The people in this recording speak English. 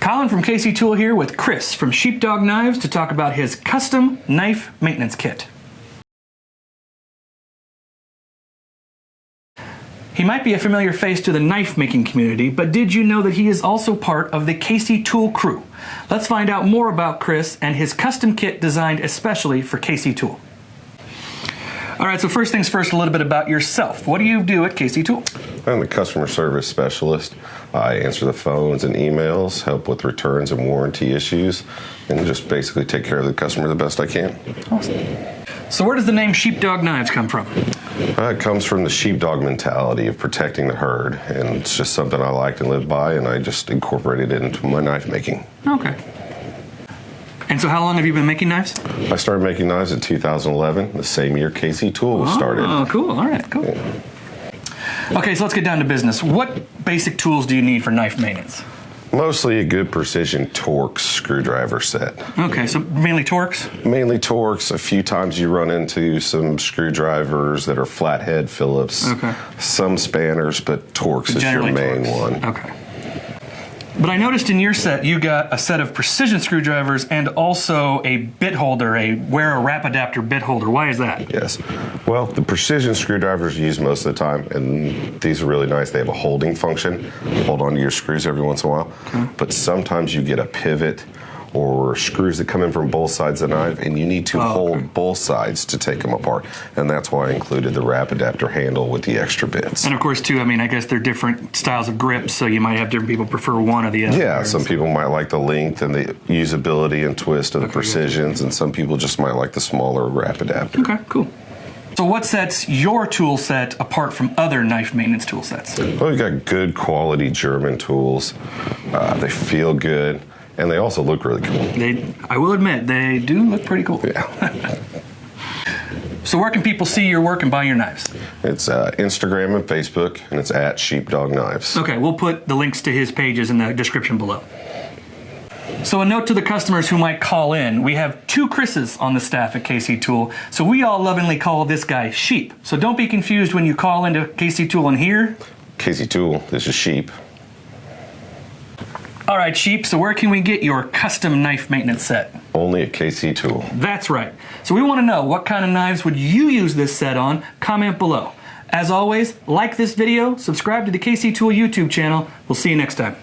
Colin from KC Tool here with Chris from Sheepdog Knives to talk about his custom knife maintenance kit. He might be a familiar face to the knife making community, but did you know that he is also part of the KC Tool crew? Let's find out more about Chris and his custom kit designed especially for KC Tool. All right, so first things first, a little bit about yourself. What do you do at KC Tool? I'm the customer service specialist. I answer the phones and emails, help with returns and warranty issues, and just basically take care of the customer the best I can. Awesome. So where does the name Sheepdog Knives come from? It comes from the sheepdog mentality of protecting the herd, and it's just something I like and live by, and I just incorporated it into my knife making. Okay. And so how long have you been making knives? I started making knives in 2011, the same year KC Tool was started. Oh, cool. All right, cool. Yeah. Okay, so let's get down to business. What basic tools do you need for knife maintenance? Mostly a good precision Torx screwdriver set. Okay, so mainly Torx? Mainly Torx. A few times you run into some screwdrivers that are flathead Phillips. Okay. Some spanners, but Torx is your main one. Okay. But I noticed in your set you got a set of precision screwdrivers and also a bit holder, a Wera wrap adapter bit holder. Why is that? Yes. Well, the precision screwdrivers are used most of the time, and these are really nice. They have a holding function. Hold on to your screws every once in a while. Okay. But sometimes you get a pivot or screws that come in from both sides of the knife, and you need to hold both sides to take them apart. And that's why I included the wrap adapter handle with the extra bits. And of course, too, I mean, I guess they're different styles of grips, so you might have different people prefer one or the other. Yeah, some people might like the length and the usability and twist of the precisions, and some people just might like the smaller wrap adapter. Okay, cool. So what sets your tool set apart from other knife maintenance tool sets? Well, you got good quality German tools. They feel good. And they also look really cool. I will admit, they do look pretty cool. Yeah. So where can people see your work and buy your knives? It's Instagram and Facebook, and it's at Sheepdog Knives. Okay, we'll put the links to his pages in the description below. So a note to the customers who might call in. We have two Chris's on the staff at KC Tool, so we all lovingly call this guy Sheep. So don't be confused when you call into KC Tool and hear KC Tool, this is Sheep. All right, Sheep, so where can we get your custom knife maintenance set? Only at KC Tool. That's right. So we want to know, what kind of knives would you use this set on? Comment below. As always, like this video, subscribe to the KC Tool YouTube channel. We'll see you next time.